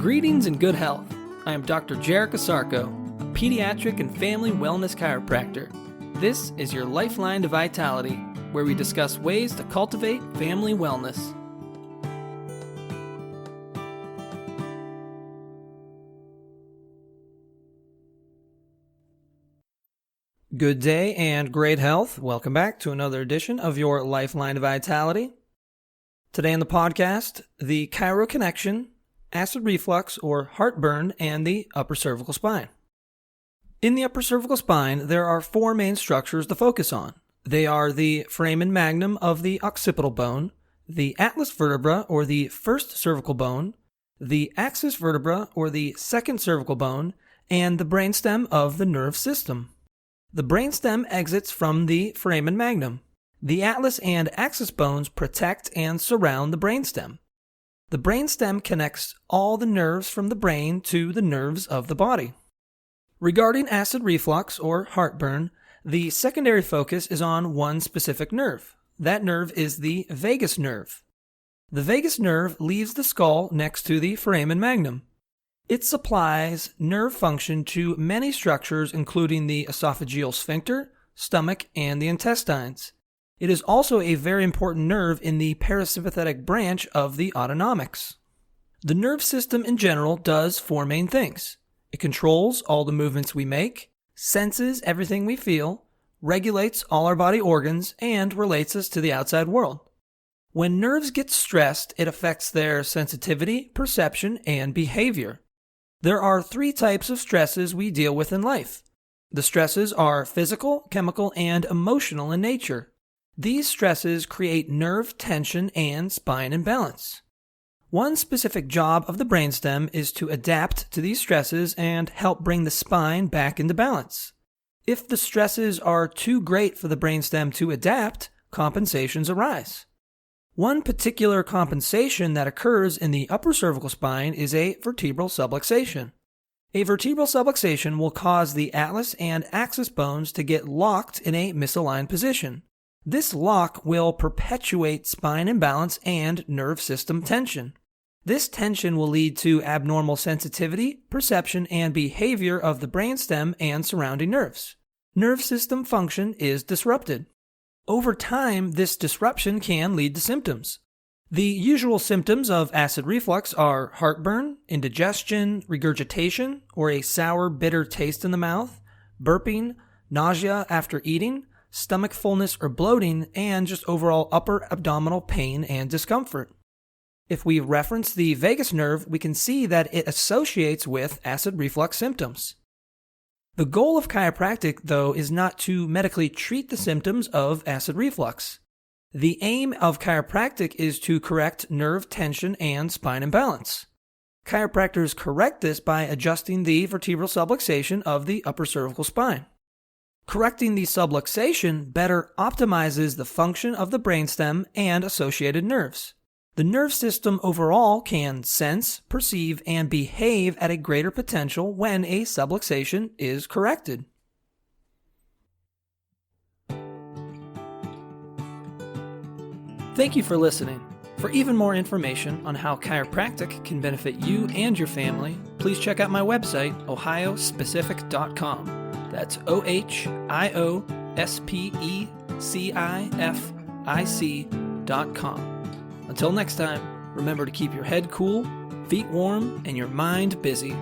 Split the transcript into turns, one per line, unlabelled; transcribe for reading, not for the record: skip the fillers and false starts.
Greetings and good health. I am Dr. Jerica Sarko, a pediatric and family wellness chiropractor. This is your lifeline to vitality, where we discuss ways to cultivate family wellness. Good day and great health. Welcome back to another edition of your Lifeline to Vitality. Today on the podcast, the chiro connection, acid reflux or heartburn, and the upper cervical spine. In the upper cervical spine, there are four main structures to focus on. They are the foramen magnum of the occipital bone, the atlas vertebra or the first cervical bone, the axis vertebra or the second cervical bone, and the brainstem of the nerve system. The brainstem exits from the foramen magnum. The atlas and axis bones protect and surround the brainstem. The brainstem connects all the nerves from the brain to the nerves of the body. Regarding acid reflux or heartburn, the secondary focus is on one specific nerve. That nerve is the vagus nerve. The vagus nerve leaves the skull next to the foramen magnum. It supplies nerve function to many structures, including the esophageal sphincter, stomach, and the intestines. It is also a very important nerve in the parasympathetic branch of the autonomics. The nerve system in general does four main things. It controls all the movements we make, senses everything we feel, regulates all our body organs, and relates us to the outside world. When nerves get stressed, it affects their sensitivity, perception, and behavior. There are three types of stresses we deal with in life. The stresses are physical, chemical, and emotional in nature. These stresses create nerve tension and spine imbalance. One specific job of the brainstem is to adapt to these stresses and help bring the spine back into balance. If the stresses are too great for the brainstem to adapt, compensations arise. One particular compensation that occurs in the upper cervical spine is a vertebral subluxation. A vertebral subluxation will cause the atlas and axis bones to get locked in a misaligned position. This lock will perpetuate spine imbalance and nerve system tension. This tension will lead to abnormal sensitivity, perception, and behavior of the brainstem and surrounding nerves. Nerve system function is disrupted. Over time, this disruption can lead to symptoms. The usual symptoms of acid reflux are heartburn, indigestion, regurgitation, or a sour, bitter taste in the mouth, burping, nausea after eating, stomach fullness or bloating, and just overall upper abdominal pain and discomfort. If we reference the vagus nerve, we can see that it associates with acid reflux symptoms. The goal of chiropractic, though, is not to medically treat the symptoms of acid reflux. The aim of chiropractic is to correct nerve tension and spine imbalance. Chiropractors correct this by adjusting the vertebral subluxation of the upper cervical spine. Correcting the subluxation better optimizes the function of the brainstem and associated nerves. The nerve system overall can sense, perceive, and behave at a greater potential when a subluxation is corrected. Thank you for listening. For even more information on how chiropractic can benefit you and your family, please check out my website, ohiospecific.com. That's ohiospecific.com. Until next time, remember to keep your head cool, feet warm, and your mind busy.